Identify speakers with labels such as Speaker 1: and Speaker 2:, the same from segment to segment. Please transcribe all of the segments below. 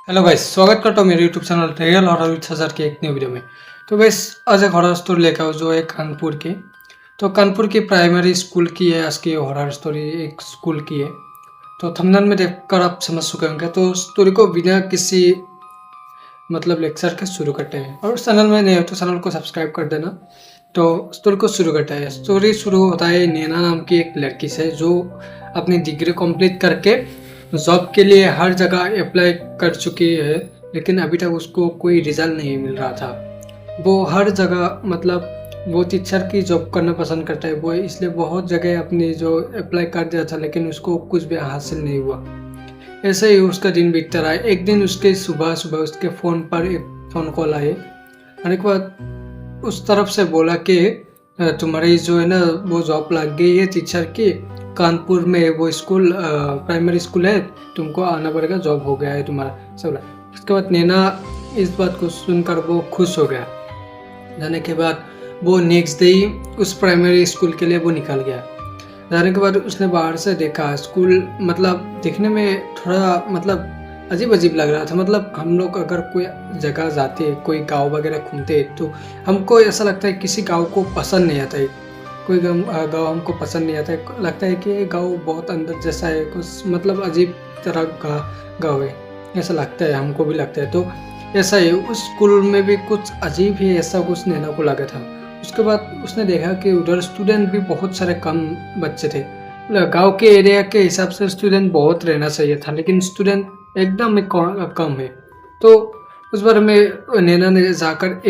Speaker 1: Hello guys, स्वागत करता हूँ मेरे YouTube channel real horror with Sajar के एक न्यू वीडियो में। तो गाइस, आज एक हॉरर स्टोरी लेकर आओ जो है कानपुर की। तो कानपुर की प्राइमरी स्कूल की है आज की हॉरर स्टोरी, एक स्कूल की है। तो थंबनेल में देखकर आप समझ चुके होंगे। तो स्टोरी को बिना किसी लेक्चर के शुरू करते हैं। और चैनल में नहीं हो तो चैनल को सब्सक्राइब कर देना। तो स्टोरी को शुरू करते हैं। स्टोरी शुरू होता है नैना नाम की एक लड़की से जो अपनी डिग्री कंप्लीट करके जॉब के लिए हर जगह अप्लाई कर चुकी है, लेकिन अभी तक उसको कोई रिजल्ट नहीं मिल रहा था। वो हर जगह वो टीचर की जॉब करना पसंद करता है वो, इसलिए बहुत जगह अपनी जो अप्लाई कर दिया था, लेकिन उसको कुछ भी हासिल नहीं हुआ। ऐसे ही उसका दिन बीतता रहा। एक दिन उसके सुबह सुबह उसके फ़ोन पर एक फ़ोन कॉल आए। आने के बाद उस तरफ से बोला कि तुम्हारी जो है ना वो जॉब लग गई है टीचर की, कानपुर में वो स्कूल प्राइमरी स्कूल है, तुमको आना पड़ेगा, जॉब हो गया है तुम्हारा सब। उसके बाद नैना इस बात को सुनकर वो खुश हो गया। जाने के बाद वो नेक्स्ट डे उस प्राइमरी स्कूल के लिए वो निकल गया। जाने के बाद उसने बाहर से देखा स्कूल, देखने में थोड़ा अजीब अजीब लग रहा था। हम लोग अगर कोई जगह जाते, कोई गांव वगैरह घूमते, तो हमको ऐसा लगता है किसी गांव को पसंद नहीं आता है। कोई गांव हमको पसंद नहीं आता है, लगता है कि गांव बहुत अंदर जैसा है, कुछ अजीब तरह का गांव है, ऐसा लगता है, हमको भी लगता है। तो ऐसा ही उस स्कूल में भी कुछ अजीब ही ऐसा कुछ नैना को लगा था। उसके बाद उसने देखा कि उधर स्टूडेंट भी बहुत सारे कम बच्चे थे। गांव के एरिया के हिसाब से स्टूडेंट बहुत रहना चाहिए था, लेकिन स्टूडेंट एकदम कम है। तो उस बार में नैना ने जाकर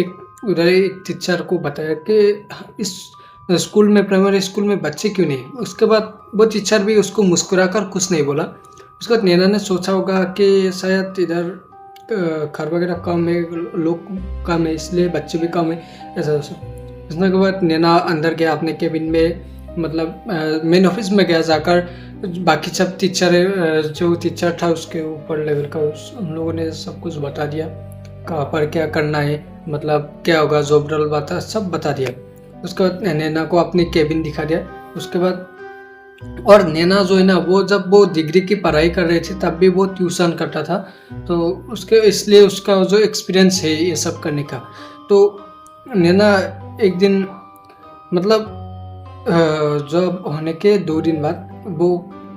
Speaker 1: उधर एक टीचर को बताया कि इस स्कूल में, प्राइमरी स्कूल में बच्चे क्यों नहीं। उसके बाद वो टीचर भी उसको मुस्कुराकर कुछ नहीं बोला। उसके बाद नैना ने सोचा होगा कि शायद इधर घर वगैरह कम है, लोग कम है, इसलिए बच्चे भी कम है, ऐसा। उसने के बाद नैना अंदर गया अपने केबिन में, मेन ऑफिस में गया। जाकर बाकी सब जो टीचर था उसके ऊपर लेवल का, उन लोगों ने सब कुछ बता दिया, कहाँ पर क्या करना है, क्या होगा, जॉब रोल बता, सब बता दिया। उसके बाद नैना को अपनी केबिन दिखा दिया। उसके बाद और नैना जो है ना वो जब वो डिग्री की पढ़ाई कर रही थी तब भी वो ट्यूशन करता था, तो उसके इसलिए उसका जो एक्सपीरियंस है ये सब करने का। तो नैना एक दिन जॉब होने के 2 दिन बाद वो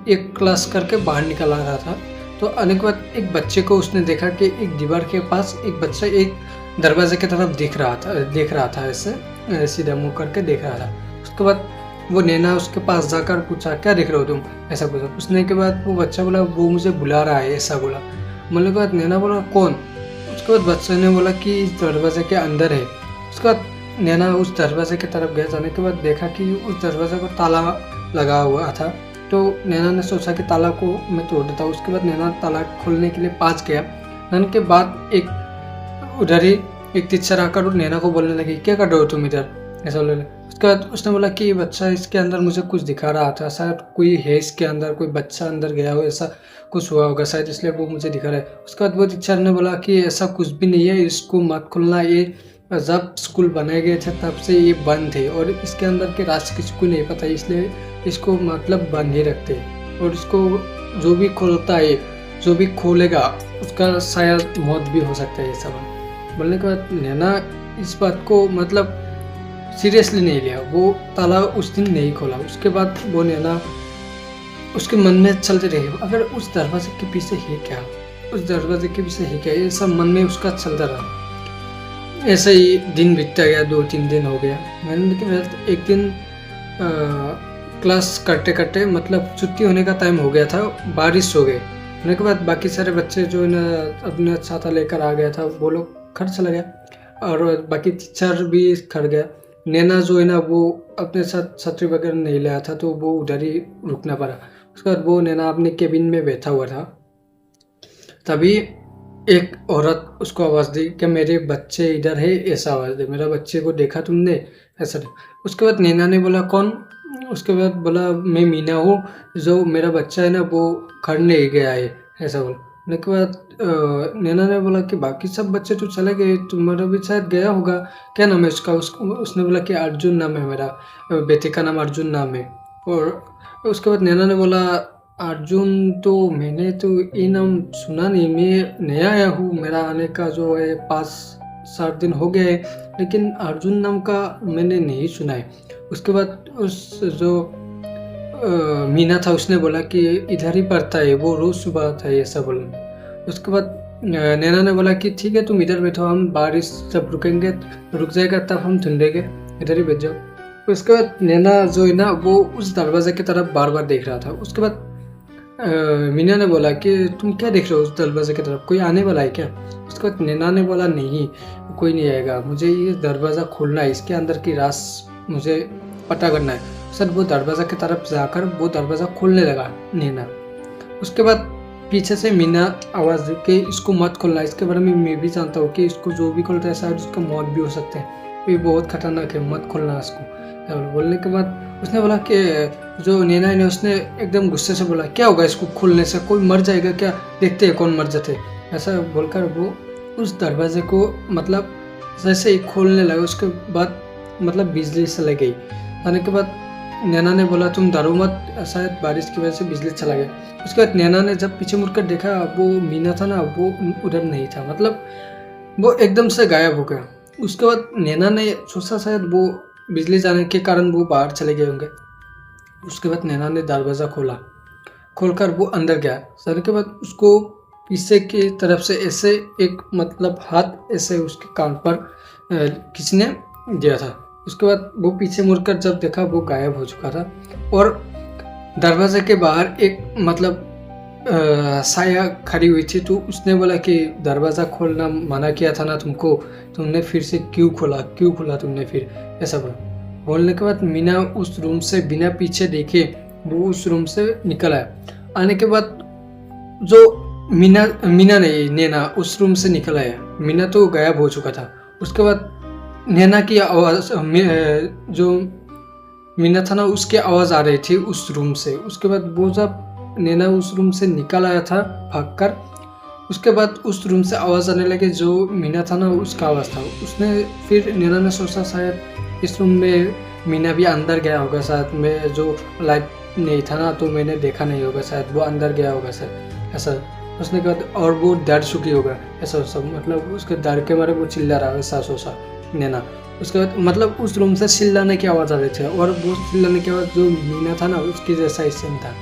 Speaker 1: एक क्लास करके बाहर निकल आ रहा था। तो आने के बाद एक बच्चे को उसने देखा कि एक दीवार के पास एक बच्चा एक दरवाजे की तरफ देख रहा था ऐसे सीधा मुंह करके देख रहा था। उसके बाद वो नैना उसके पास जाकर पूछा, क्या देख रहे हो तुम, ऐसा पूछा। पूछने के बाद वो बच्चा बोला, वो मुझे बुला रहा है, ऐसा बोला। बोलने के बाद नैना बोला, कौन। उसके बाद बच्चे ने बोला कि इस दरवाजे के अंदर है। उसके बाद नैना उस दरवाजे की तरफ गया। जाने के बाद देखा कि उस दरवाजे पर ताला लगा हुआ था। तो नैना ने सोचा कि ताला को मैं तोड़ देता हूँ। उसके बाद नैना ताला खोलने के लिए पास गया। जाने के बाद उधर ही एक टीचर आकर नैना को बोलने लगी, क्या कर रहे हो तुम इधर, ऐसा बोले। उसके बाद उसने बोला कि बच्चा इसके अंदर मुझे कुछ दिखा रहा था, शायद कोई है इसके अंदर, कोई बच्चा अंदर गया हो, ऐसा कुछ हुआ होगा शायद, इसलिए वो मुझे दिखा रहा है। उसके बाद वो टीचर ने बोला कि ऐसा कुछ भी नहीं है, इसको मत खोलना, ये जब स्कूल बनाए गए थे तब से ये बंद है और इसके अंदर के राज किसी को नहीं पता, इसलिए इसको बंद ही रखते हैं। और इसको जो भी खोलता है, जो भी खोलेगा, उसका शायद मौत भी हो सकता है, ऐसा बोलने के बाद नैना इस बात को सीरियसली नहीं लिया। वो ताला उस दिन नहीं खोला। उसके बाद वो नैना उसके मन में चलते रहे, अगर उस दरवाजे के पीछे है क्या, उस दरवाजे के पीछे है क्या, ये सब मन में उसका चलता रहा। ऐसे ही दिन बीतता गया, 2-3 दिन हो गया। मैंने एक दिन क्लास करते करते छुट्टी होने का टाइम हो गया था, बारिश हो गई। होने के बाद बाकी सारे बच्चे जो ना अपना छाता लेकर आ गया था, वो लोग घर चला गया और बाकी टीचर भी घर गया। नैना जो है ना वो अपने साथ छतरी वगैरह नहीं लाया था, तो वो उधर ही रुकना पड़ा। उसके बाद वो नैना अपने केबिन में बैठा हुआ था। तभी एक औरत उसको आवाज़ दी कि मेरे बच्चे इधर है, ऐसा आवाज़ दे, मेरा बच्चे को देखा तुमने, ऐसा। उसके बाद नैना ने बोला, कौन। उसके बाद बोला, मैं मीना हूँ, जो मेरा बच्चा है ना वो घर नहीं गया है, ऐसा बोला। के बाद नैना ने बोला कि बाकी सब बच्चे तो चले गए, तुम्हारा भी शायद गया होगा, क्या नाम है उसका। उसने बोला कि अर्जुन नाम है, मेरा बेटे का नाम अर्जुन नाम है। और उसके बाद नैना ने बोला, अर्जुन तो मैंने तो ये नाम सुना नहीं, मैं नया आया हूँ, मेरा आने का जो है 5-7 दिन हो गए, लेकिन अर्जुन नाम का मैंने नहीं सुना है। उसके बाद उस जो मीना था उसने बोला कि इधर ही पढ़ता है, वो रोज सुबह आता है ऐसा बोला। उसके बाद नैना ने बोला कि ठीक है तुम इधर बैठो, हम बारिश जब रुक जाएगा तब हम ढूंढेंगे, इधर ही बैठ जाओ। उसके बाद नैना जो है ना वो उस दरवाजे की तरफ बार बार देख रहा था। उसके बाद मीना ने बोला कि तुम क्या देख रहे हो उस दरवाजे की तरफ, कोई आने वाला है क्या? उसके बाद नैना ने बोला नहीं कोई नहीं आएगा, मुझे ये दरवाज़ा खोलना है, इसके अंदर की राज मुझे पता करना है। सर वो दरवाज़ा की तरफ जाकर वो दरवाज़ा खोलने लगा नैना। उसके बाद पीछे से मीना आवाज़ दी कि इसको मत खोलना, इसके बारे में मैं भी जानता हूँ कि इसको जो भी खोलता है शायद उसका मौत भी हो सकता है, ये बहुत खतरनाक है, मत खोलना इसको। बोलने के बाद उसने बोला कि जो नैना ने उसने एकदम गुस्से से बोला क्या होगा इसको खोलने से, कोई मर जाएगा क्या, देखते हैं कौन मर जाते, ऐसा बोलकर वो उस दरवाजे को मतलब जैसे ही खोलने लगा। उसके बाद मतलब बिजली चली गई। आने के बाद नैना ने बोला तुम डरो मत, शायद बारिश की वजह से बिजली चला गया। उसके बाद नैना ने जब पीछे मुड़कर देखा वो मीना था ना वो उधर नहीं था, मतलब वो एकदम से गायब हो गया। उसके बाद नैना ने सोचा शायद वो बिजली जाने के कारण वो बाहर चले गए होंगे। उसके बाद नैना ने दरवाज़ा खोलकर वो अंदर गया। जाने के बाद उसको पीछे की तरफ से ऐसे एक मतलब हाथ ऐसे उसके कान पर किसी ने दिया था। उसके बाद वो पीछे मुड़कर जब देखा वो गायब हो चुका था और दरवाजे के बाहर एक मतलब साया खड़ी हुई थी। तो उसने बोला कि दरवाज़ा खोलना मना किया था ना तुमको, तुमने फिर से क्यों खोला तुमने फिर, ऐसा बोलने के बाद मीना उस रूम से बिना पीछे देखे वो उस रूम से निकल आया। आने के बाद जो मीना नहीं नैना उस रूम से निकल आया, मीना तो गायब हो चुका था। उसके बाद नैना की आवाज़ जो मीना था ना उसकी आवाज़ आ रही थी उस रूम से। उसके बाद वो जब नैना उस रूम से निकल आया था भागकर, उसके बाद उस रूम से आवाज़ आने लगे, जो मीना था ना उसका आवाज़ था। उसने फिर नैना ने सोचा शायद इस रूम में मीना भी अंदर गया होगा, शायद मैं जो लाइट नहीं था ना तो मैंने देखा नहीं होगा, शायद वो अंदर गया होगा शायद, ऐसा उसने कहा। और वो डर चुकी होगा ऐसा सब, मतलब उसके डर के मारे वो चिल्ला रहा है ऐसा सोचा नैना। उसके बाद मतलब उस रूम से चिल्लाने की आवाज़ आ रही थी और वो चिल्लाने की आवाज़ जो मीना था ना उसकी जैसा ही सेम था।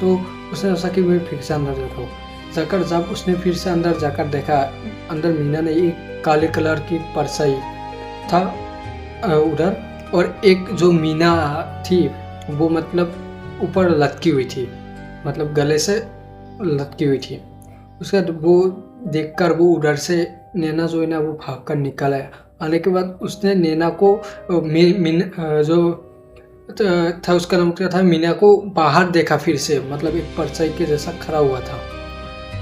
Speaker 1: तो उसने सोचा कि मैं फिर से अंदर देखा हूँ। जाकर जब उसने फिर से अंदर जाकर देखा, अंदर मीना ने एक काले कलर की परछाई था उधर, और एक जो मीना थी वो मतलब ऊपर लटकी हुई थी, मतलब गले से लटकी हुई थी। उसके बाद वो देखकर वो उधर से नैना जो है ना वो भाग कर निकल आया। आने के बाद उसने नैना को जो था उसका नाम क्या था, मीना को बाहर देखा फिर से, मतलब एक परछाई के जैसा खड़ा हुआ था।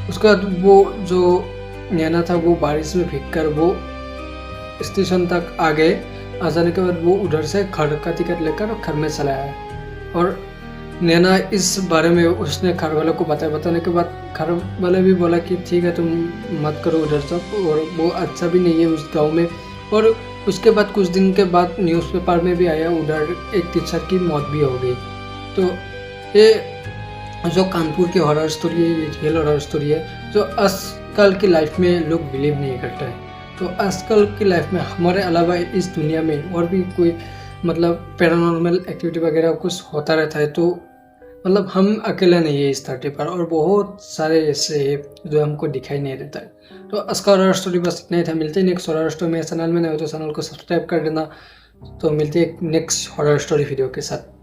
Speaker 1: उसके बाद वो जो नैना था वो बारिश में भीगकर वो स्टेशन तक आ गए। आ जाने के बाद वो उधर से घर का टिकट लेकर घर में चला आया और नैना इस बारे में उसने घर वालों को बताने के बाद घर वाले भी बोला कि ठीक है तुम मत करो उधर सब, और वो अच्छा भी नहीं है उस गांव में। और उसके बाद कुछ दिन के बाद न्यूज़पेपर में भी आया उधर एक टीचर की मौत भी हो गई। तो ये जो कानपुर की हॉरर स्टोरी है ये रियल हॉरर स्टोरी है जो आजकल की लाइफ में लोग बिलीव नहीं करते हैं। तो आजकल की लाइफ में हमारे अलावा इस दुनिया में और भी कोई मतलब पैरानॉर्मल एक्टिविटी वगैरह कुछ होता रहता है, तो मतलब हम अकेला नहीं है इस धरती पर, और बहुत सारे ऐसे हैं जो हमको दिखाई नहीं देता है। तो आज का हॉरर स्टोरी बस इतना ही था। मिलते हैं नेक्स्ट हॉरर स्टोरी। मेरे चैनल में नहीं हो तो चैनल को सब्सक्राइब कर देना। तो मिलते हैं नेक्स्ट हॉरर स्टोरी वीडियो के साथ।